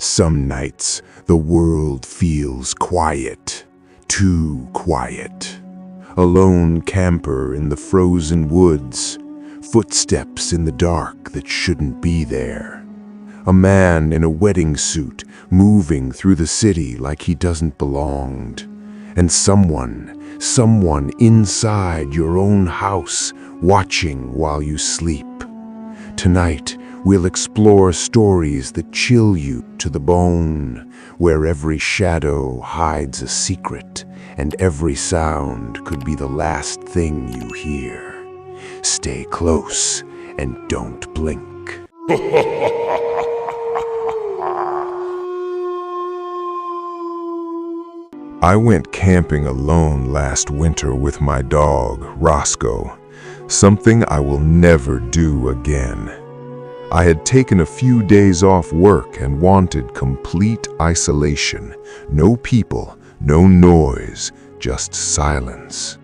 Some nights, the world feels quiet, too quiet. A lone camper in the frozen woods, footsteps in the dark that shouldn't be there. A man in a wedding suit moving through the city like he doesn't belong. And someone inside your own house watching while you sleep. Tonight, we'll explore stories that chill you to the bone, where every shadow hides a secret and every sound could be the last thing you hear. Stay close and don't blink. I went camping alone last winter with my dog, Roscoe, something I will never do again. I had taken a few days off work and wanted complete isolation. No people, no noise, just silence.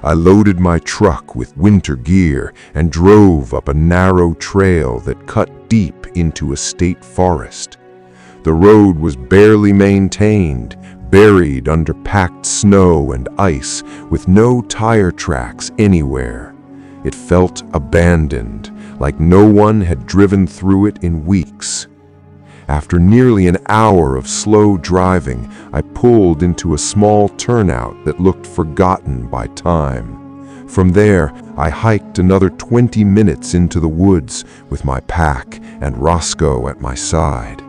I loaded my truck with winter gear and drove up a narrow trail that cut deep into a state forest. The road was barely maintained, buried under packed snow and ice with no tire tracks anywhere. It felt abandoned, like no one had driven through it in weeks. After nearly an hour of slow driving, I pulled into a small turnout that looked forgotten by time. From there, I hiked another 20 minutes into the woods with my pack and Roscoe at my side.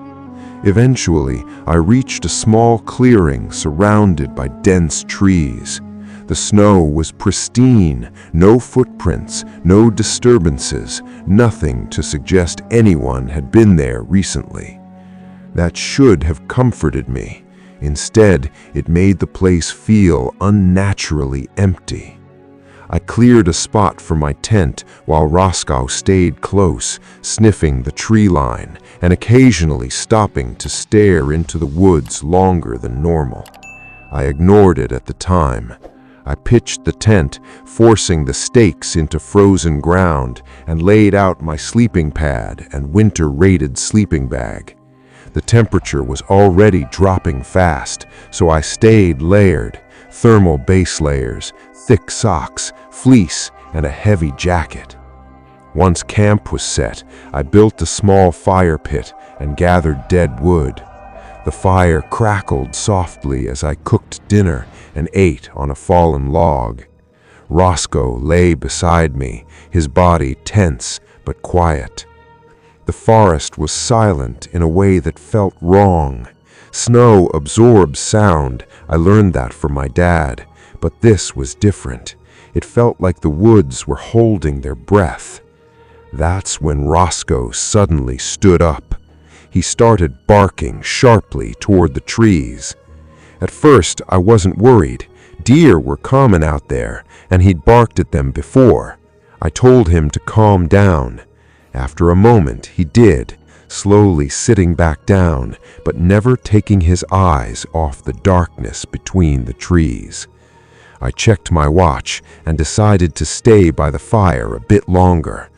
Eventually, I reached a small clearing surrounded by dense trees. The snow was pristine, no footprints, no disturbances, nothing to suggest anyone had been there recently. That should have comforted me. Instead, it made the place feel unnaturally empty. I cleared a spot for my tent while Roscoe stayed close, sniffing the tree line and occasionally stopping to stare into the woods longer than normal. I ignored it at the time. I pitched the tent, forcing the stakes into frozen ground, and laid out my sleeping pad and winter-rated sleeping bag. The temperature was already dropping fast, so I stayed layered: thermal base layers, thick socks, fleece, and a heavy jacket. Once camp was set, I built a small fire pit and gathered dead wood. The fire crackled softly as I cooked dinner and ate on a fallen log. Roscoe lay beside me, his body tense but quiet. The forest was silent in a way that felt wrong. Snow absorbs sound, I learned that from my dad, but this was different. It felt like the woods were holding their breath. That's when Roscoe suddenly stood up. He started barking sharply toward the trees. At first, I wasn't worried. Deer were common out there, and he'd barked at them before. I told him to calm down. After a moment, he did, slowly sitting back down, but never taking his eyes off the darkness between the trees. I checked my watch and decided to stay by the fire a bit longer.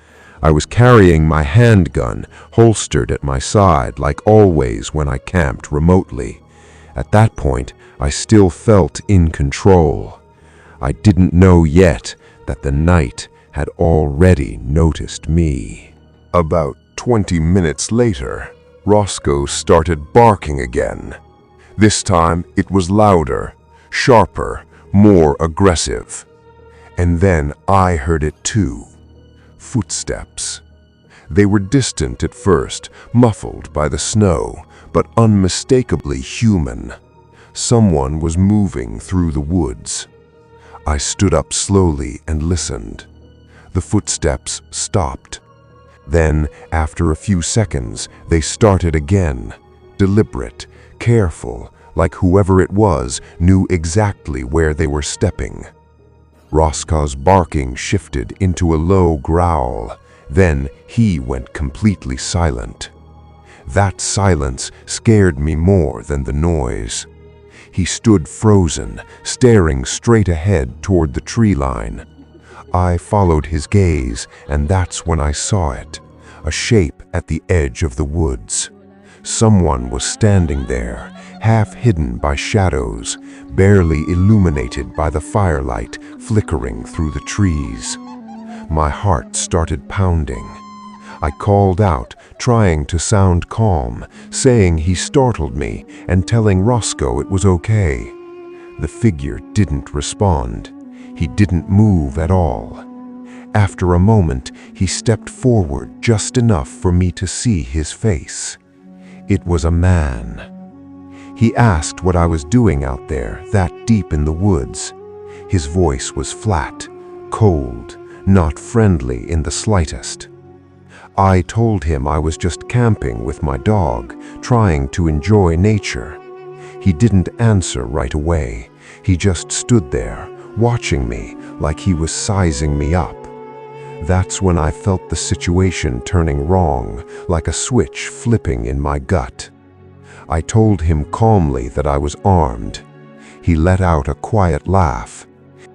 I was carrying my handgun, holstered at my side like always when I camped remotely. At that point, I still felt in control. I didn't know yet that the night had already noticed me. About 20 minutes later, Roscoe started barking again. This time it was louder, sharper, more aggressive. And then I heard it too. Footsteps. They were distant at first, muffled by the snow, but unmistakably human. Someone was moving through the woods. I stood up slowly and listened. The footsteps stopped. Then, after a few seconds, they started again, deliberate, careful, like whoever it was knew exactly where they were stepping. Roscoe's barking shifted into a low growl. Then he went completely silent. That silence scared me more than the noise. He stood frozen, staring straight ahead toward the tree line. I followed his gaze, and that's when I saw it, a shape at the edge of the woods. Someone was standing there, half hidden by shadows, barely illuminated by the firelight flickering through the trees. My heart started pounding. I called out, trying to sound calm, saying he startled me and telling Roscoe it was okay. The figure didn't respond. He didn't move at all. After a moment, he stepped forward just enough for me to see his face. It was a man. He asked what I was doing out there, that deep in the woods. His voice was flat, cold, not friendly in the slightest. I told him I was just camping with my dog, trying to enjoy nature. He didn't answer right away. He just stood there, watching me like he was sizing me up. That's when I felt the situation turning wrong, like a switch flipping in my gut. I told him calmly that I was armed. He let out a quiet laugh.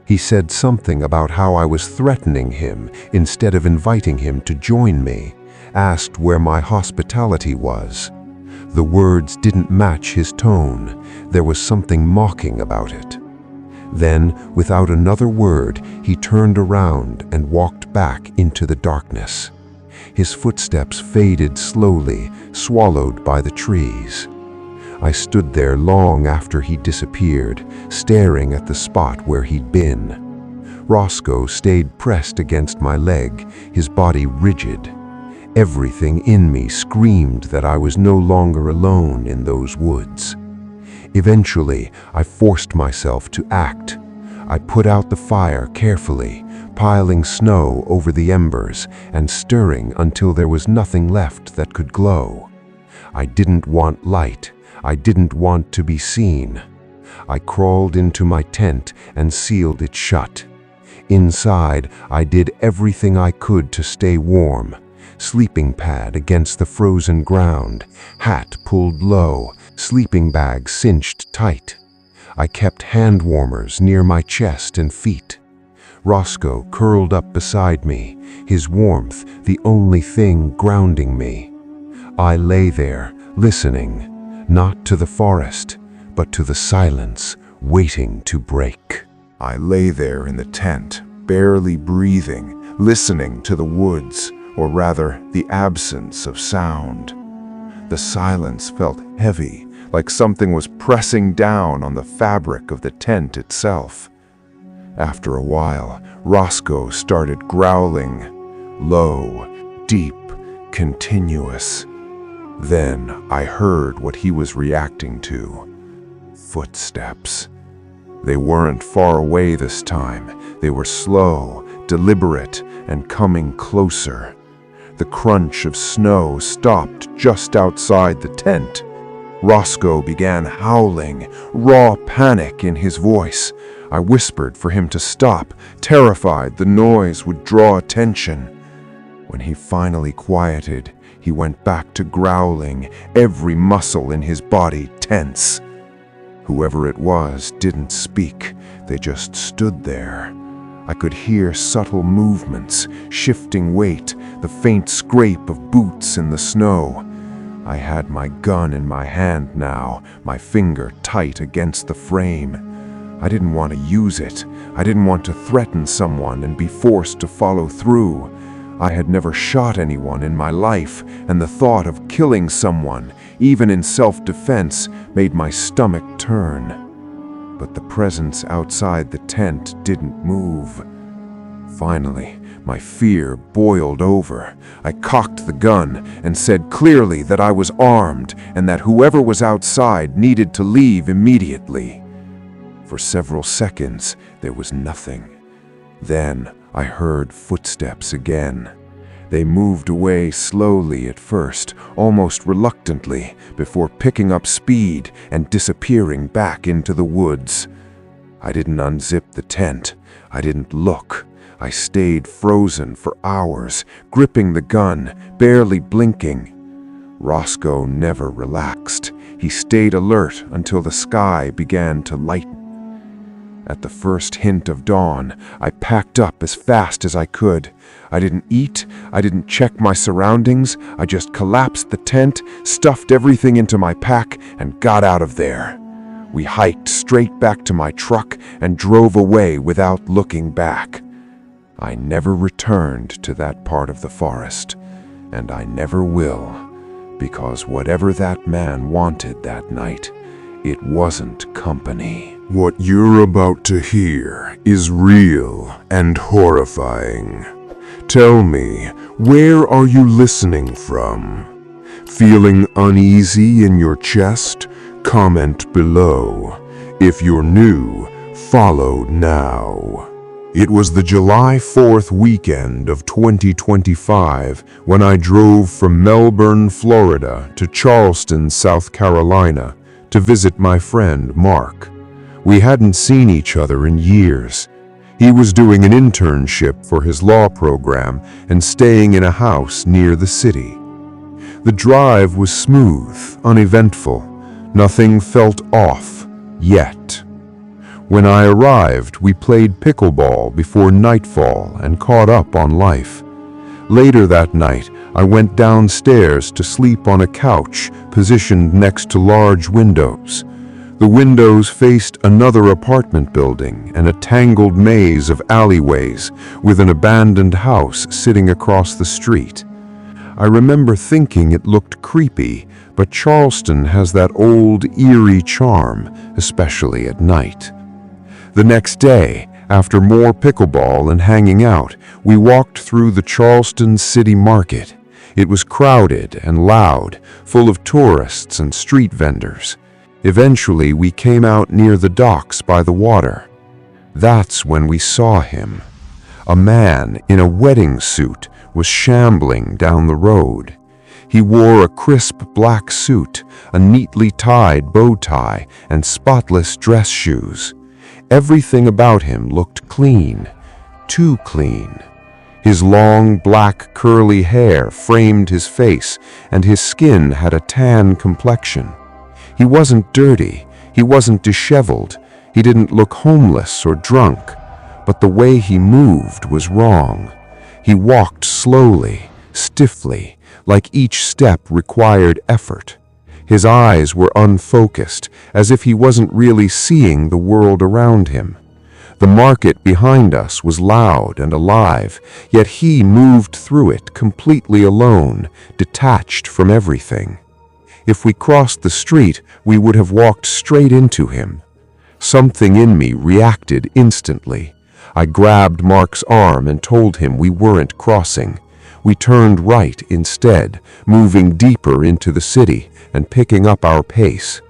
He said something about how I was threatening him instead of inviting him to join me, asked where my hospitality was. The words didn't match his tone. There was something mocking about it. Then, without another word, he turned around and walked back into the darkness. His footsteps faded slowly, swallowed by the trees. I stood there long after he disappeared, staring at the spot where he'd been. Roscoe stayed pressed against my leg, his body rigid. Everything in me screamed that I was no longer alone in those woods. Eventually, I forced myself to act. I put out the fire carefully, piling snow over the embers and stirring until there was nothing left that could glow. I didn't want light. I didn't want to be seen. I crawled into my tent and sealed it shut. Inside, I did everything I could to stay warm. Sleeping pad against the frozen ground, hat pulled low, sleeping bag cinched tight. I kept hand warmers near my chest and feet. Roscoe curled up beside me, his warmth the only thing grounding me. I lay there, listening, not to the forest, but to the silence waiting to break. I lay there in the tent, barely breathing, listening to the woods, or rather, the absence of sound. The silence felt heavy, like something was pressing down on the fabric of the tent itself. After a while, Roscoe started growling, low, deep, continuous. Then I heard what he was reacting to. Footsteps. They weren't far away this time. They were slow, deliberate, and coming closer. The crunch of snow stopped just outside the tent. Roscoe began howling, raw panic in his voice. I whispered for him to stop, terrified the noise would draw attention. When he finally quieted, he went back to growling, every muscle in his body tense. Whoever it was didn't speak, they just stood there. I could hear subtle movements, shifting weight, the faint scrape of boots in the snow. I had my gun in my hand now, my finger tight against the frame. I didn't want to use it. I didn't want to threaten someone and be forced to follow through. I had never shot anyone in my life, and the thought of killing someone, even in self-defense, made my stomach turn. But the presence outside the tent didn't move. Finally, my fear boiled over. I cocked the gun and said clearly that I was armed and that whoever was outside needed to leave immediately. For several seconds, there was nothing. Then I heard footsteps again. They moved away slowly at first, almost reluctantly, before picking up speed and disappearing back into the woods. I didn't unzip the tent. I didn't look. I stayed frozen for hours, gripping the gun, barely blinking. Roscoe never relaxed. He stayed alert until the sky began to lighten. At the first hint of dawn, I packed up as fast as I could. I didn't eat, I didn't check my surroundings, I just collapsed the tent, stuffed everything into my pack, and got out of there. We hiked straight back to my truck and drove away without looking back. I never returned to that part of the forest, and I never will, because whatever that man wanted that night, it wasn't company. What you're about to hear is real and horrifying. Tell me, where are you listening from? Feeling uneasy in your chest? Comment below. If you're new, follow now. It was the July 4th weekend of 2025 when I drove from Melbourne, Florida to Charleston, South Carolina to visit my friend Mark. We hadn't seen each other in years. He was doing an internship for his law program and staying in a house near the city. The drive was smooth, uneventful. Nothing felt off, yet. When I arrived, we played pickleball before nightfall and caught up on life. Later that night, I went downstairs to sleep on a couch positioned next to large windows. The windows faced another apartment building and a tangled maze of alleyways with an abandoned house sitting across the street. I remember thinking it looked creepy, but Charleston has that old, eerie charm, especially at night. The next day, after more pickleball and hanging out, we walked through the Charleston City Market. It was crowded and loud, full of tourists and street vendors. Eventually, we came out near the docks by the water. That's when we saw him. A man in a wedding suit was shambling down the road. He wore a crisp black suit, a neatly tied bow tie, and spotless dress shoes. Everything about him looked clean, too clean. His long, black, curly hair framed his face, and his skin had a tan complexion. He wasn't dirty, he wasn't disheveled, he didn't look homeless or drunk, but the way he moved was wrong. He walked slowly, stiffly, like each step required effort. His eyes were unfocused, as if he wasn't really seeing the world around him. The market behind us was loud and alive, yet he moved through it completely alone, detached from everything. If we crossed the street, we would have walked straight into him. Something in me reacted instantly. I grabbed Mark's arm and told him we weren't crossing. We turned right instead, moving deeper into the city and picking up our pace.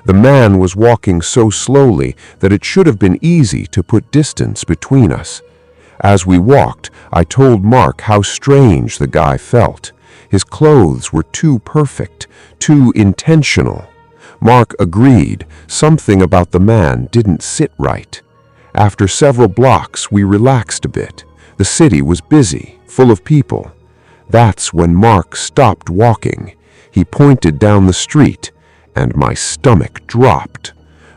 The man was walking so slowly that it should have been easy to put distance between us. As we walked, I told Mark how strange the guy felt. His clothes were too perfect, too intentional. Mark agreed. Something about the man didn't sit right. After several blocks, we relaxed a bit. The city was busy, full of people. That's when Mark stopped walking. He pointed down the street, and my stomach dropped.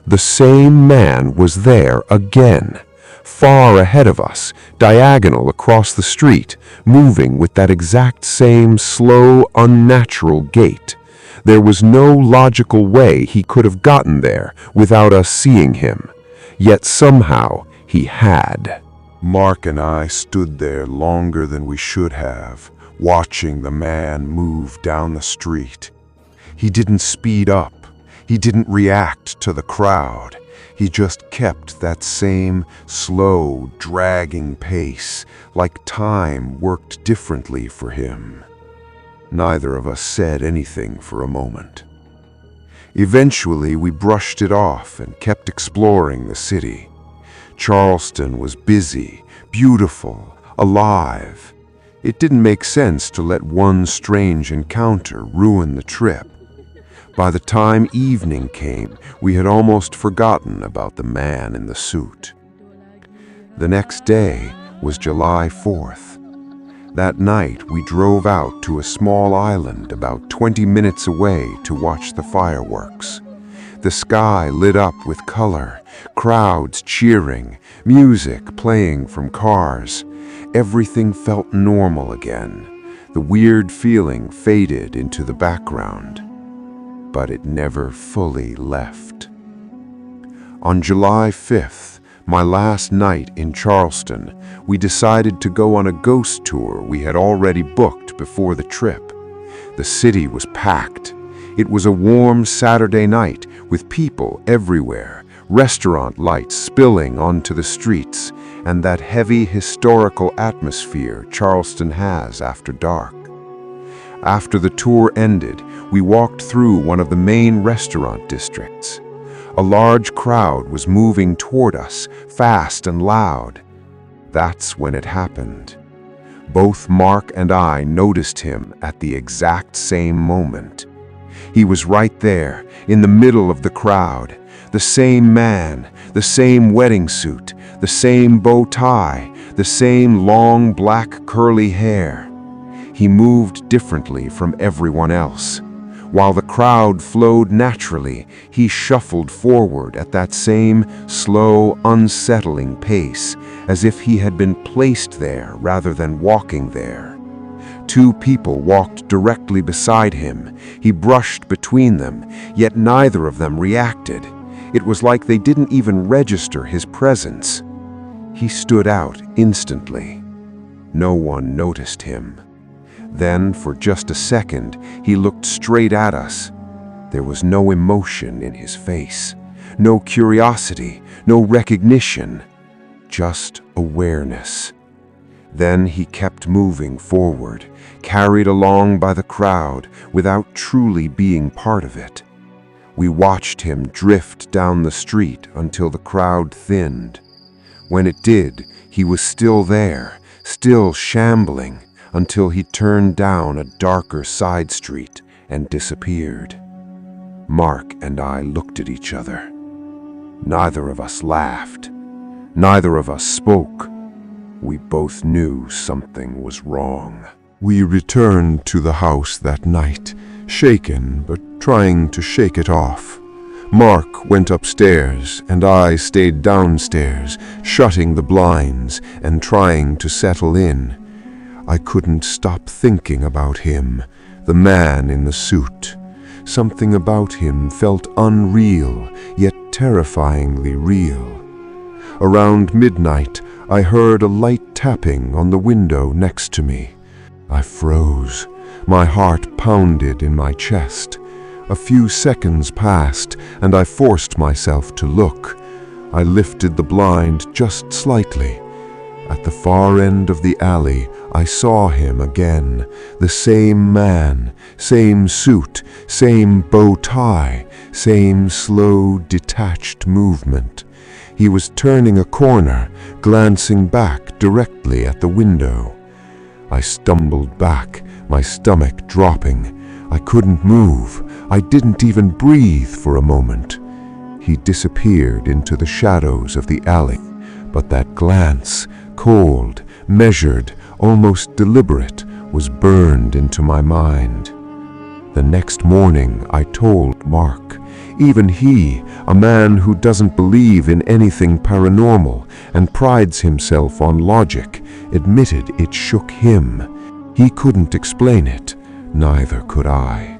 The same man was there again, far ahead of us, diagonal across the street, moving with that exact same slow, unnatural gait. There was no logical way he could have gotten there without us seeing him. Yet somehow he had. Mark and I stood there longer than we should have, watching the man move down the street. He didn't speed up. He didn't react to the crowd. He just kept that same slow, dragging pace, like time worked differently for him. Neither of us said anything for a moment. Eventually, we brushed it off and kept exploring the city. Charleston was busy, beautiful, alive. It didn't make sense to let one strange encounter ruin the trip. By the time evening came, we had almost forgotten about the man in the suit. The next day was July 4th. That night, we drove out to a small island about 20 minutes away to watch the fireworks. the sky lit up with color, crowds cheering, music playing from cars. Everything felt normal again. The weird feeling faded into the background, but it never fully left. On July 5th, my last night in Charleston, we decided to go on a ghost tour we had already booked before the trip. The city was packed. It was a warm Saturday night with people everywhere, restaurant lights spilling onto the streets, and that heavy historical atmosphere Charleston has after dark. After the tour ended, we walked through one of the main restaurant districts. A large crowd was moving toward us, fast and loud. That's when it happened. Both Mark and I noticed him at the exact same moment. He was right there, in the middle of the crowd. The same man, the same wedding suit, the same bow tie, the same long black curly hair. He moved differently from everyone else. While the crowd flowed naturally, he shuffled forward at that same slow, unsettling pace, as if he had been placed there rather than walking there. Two people walked directly beside him. He brushed between them, yet neither of them reacted. It was like they didn't even register his presence. He stood out instantly. No one noticed him. Then, for just a second, he looked straight at us. There was no emotion in his face, no curiosity, no recognition, just awareness. Then he kept moving forward, carried along by the crowd without truly being part of it. We watched him drift down the street until the crowd thinned. When it did, he was still there, still shambling, until he turned down a darker side street and disappeared. Mark and I looked at each other. Neither of us laughed. Neither of us spoke. We both knew something was wrong. We returned to the house that night, shaken but trying to shake it off. Mark went upstairs and I stayed downstairs, shutting the blinds and trying to settle in. I couldn't stop thinking about him, the man in the suit. Something about him felt unreal, yet terrifyingly real. Around midnight, I heard a light tapping on the window next to me. I froze. My heart pounded in my chest. A few seconds passed, and I forced myself to look. I lifted the blind just slightly. At the far end of the alley, I saw him again, the same man, same suit, same bow tie, same slow, detached movement. He was turning a corner, glancing back directly at the window. I stumbled back, my stomach dropping. I couldn't move. I didn't even breathe for a moment. He disappeared into the shadows of the alley, but that glance, cold, measured, almost deliberate, was burned into my mind. The next morning, I told Mark. Even he, a man who doesn't believe in anything paranormal and prides himself on logic, admitted it shook him. He couldn't explain it. Neither could I.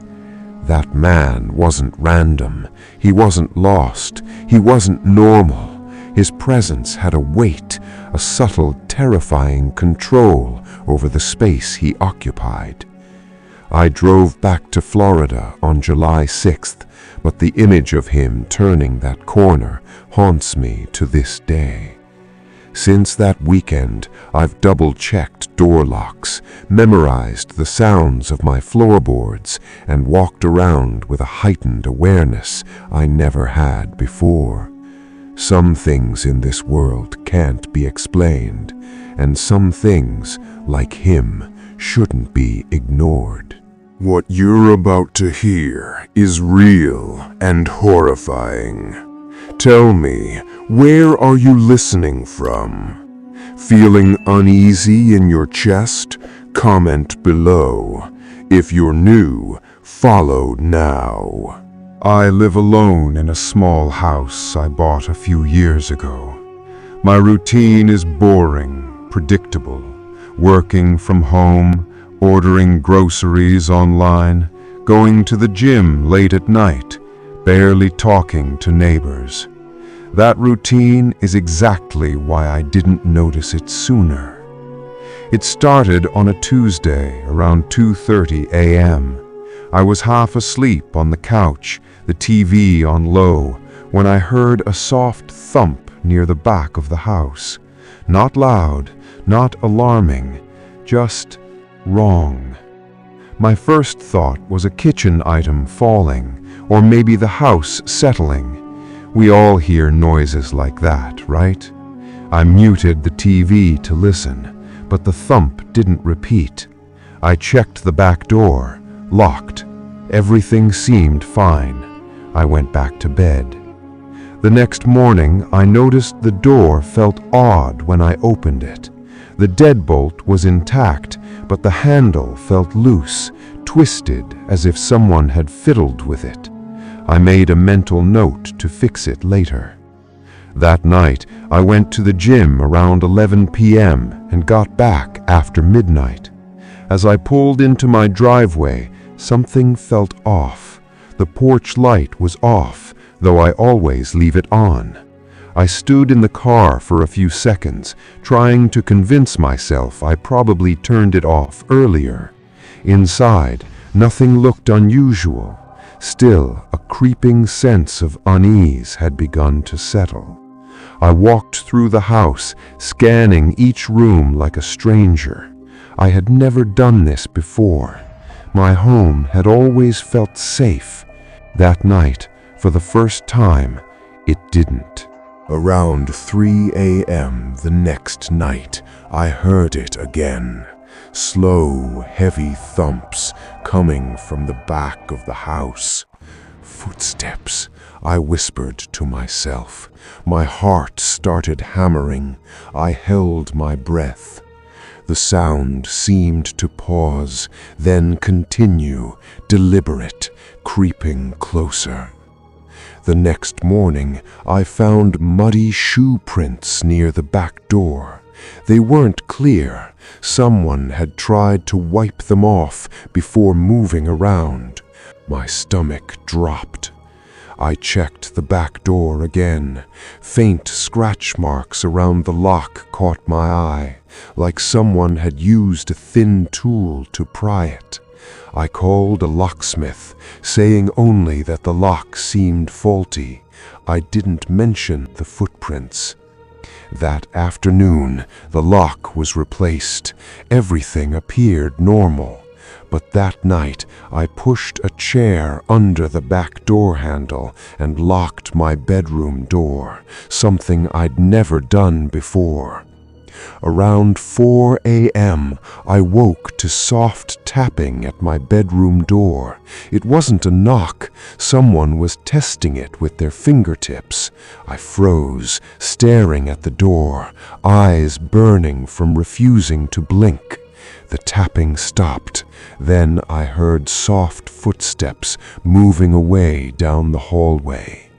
That man wasn't random. He wasn't lost. He wasn't normal. His presence had a weight, a subtle, terrifying control over the space he occupied. I drove back to Florida on July 6th, but the image of him turning that corner haunts me to this day. Since that weekend, I've double-checked door locks, memorized the sounds of my floorboards, and walked around with a heightened awareness I never had before. Some things in this world can't be explained, and some things, like him, shouldn't be ignored. What you're about to hear is real and horrifying. Tell me, where are you listening from? Feeling uneasy in your chest? Comment below. If you're new, follow now. I live alone in a small house I bought a few years ago. My routine is boring, predictable, working from home, ordering groceries online, going to the gym late at night, barely talking to neighbors. That routine is exactly why I didn't notice it sooner. It started on a Tuesday around 2:30 a.m. I was half asleep on the couch, the TV on low, when I heard a soft thump near the back of the house. Not loud, not alarming, just wrong. My first thought was a kitchen item falling, or maybe the house settling. We all hear noises like that, right? I muted the TV to listen, but the thump didn't repeat. I checked the back door, locked. Everything seemed fine. I went back to bed. The next morning, I noticed the door felt odd when I opened it. The deadbolt was intact, but the handle felt loose, twisted as if someone had fiddled with it. I made a mental note to fix it later. That night, I went to the gym around 11 p.m. and got back after midnight. As I pulled into my driveway, something felt off. The porch light was off, though I always leave it on. I stood in the car for a few seconds, trying to convince myself I probably turned it off earlier. Inside, nothing looked unusual. Still, a creeping sense of unease had begun to settle. I walked through the house, scanning each room like a stranger. I had never done this before. My home had always felt safe. That night, for the first time, it didn't. Around 3 a.m. the next night, I heard it again. Slow, heavy thumps coming from the back of the house. Footsteps, I whispered to myself. My heart started hammering. I held my breath. The sound seemed to pause, then continue, deliberate, creeping closer. The next morning, I found muddy shoe prints near the back door. They weren't clear. Someone had tried to wipe them off before moving around. My stomach dropped. I checked the back door again. Faint scratch marks around the lock caught my eye, like someone had used a thin tool to pry it. I called a locksmith, saying only that the lock seemed faulty. I didn't mention the footprints. That afternoon, the lock was replaced. Everything appeared normal. But that night, I pushed a chair under the back door handle and locked my bedroom door, something I'd never done before. Around 4 a.m., I woke to soft tapping at my bedroom door. It wasn't a knock. Someone was testing it with their fingertips. I froze, staring at the door, eyes burning from refusing to blink. The tapping stopped. Then I heard soft footsteps moving away down the hallway.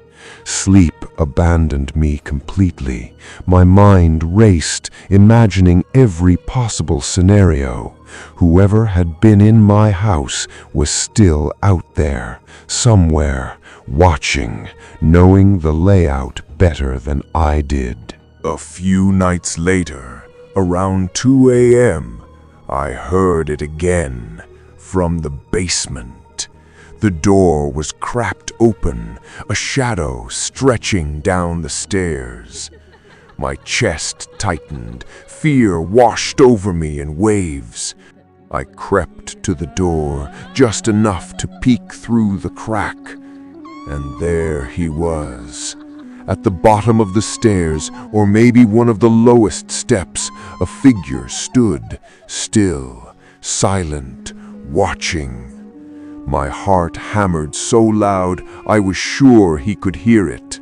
Sleep abandoned me completely. My mind raced, imagining every possible scenario. Whoever had been in my house was still out there, somewhere, watching, knowing the layout better than I did. A few nights later, around 2 a.m., I heard it again, from the basement. The door was cracked open, a shadow stretching down the stairs. My chest tightened, fear washed over me in waves. I crept to the door, just enough to peek through the crack. And there he was. At the bottom of the stairs, or maybe one of the lowest steps, a figure stood, still, silent, watching. My heart hammered so loud I was sure he could hear it.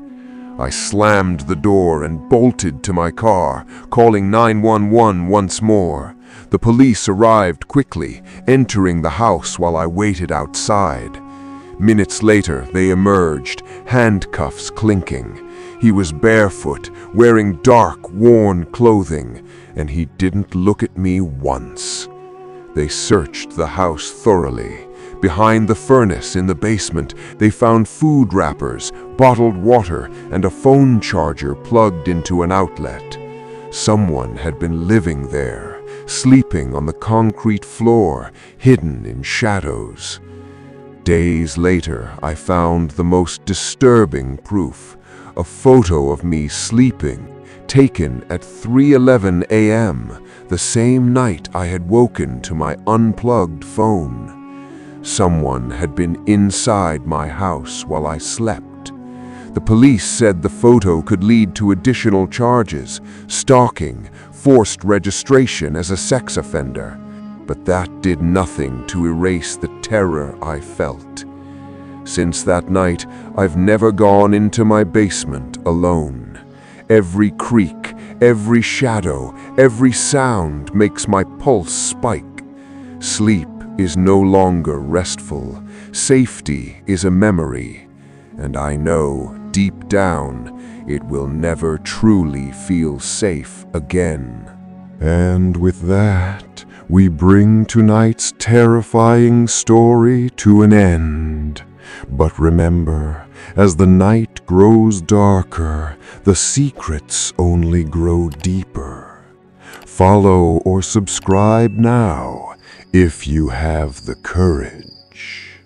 I slammed the door and bolted to my car, calling 911 once more. The police arrived quickly, entering the house while I waited outside. Minutes later, they emerged, handcuffs clinking. He was barefoot, wearing dark, worn clothing, and he didn't look at me once. They searched the house thoroughly. Behind the furnace in the basement, they found food wrappers, bottled water, and a phone charger plugged into an outlet. Someone had been living there, sleeping on the concrete floor, hidden in shadows. Days later, I found the most disturbing proof, a photo of me sleeping, taken at 3:11 a.m., the same night I had woken to my unplugged phone. Someone had been inside my house while I slept. The police said the photo could lead to additional charges, stalking, forced registration as a sex offender. But that did nothing to erase the terror I felt. Since that night, I've never gone into my basement alone. Every creak, every shadow, every sound makes my pulse spike. Sleep is no longer restful. Safety is a memory. And I know, deep down, it will never truly feel safe again. And with that, we bring tonight's terrifying story to an end. But remember, as the night grows darker, the secrets only grow deeper. Follow or subscribe now if you have the courage.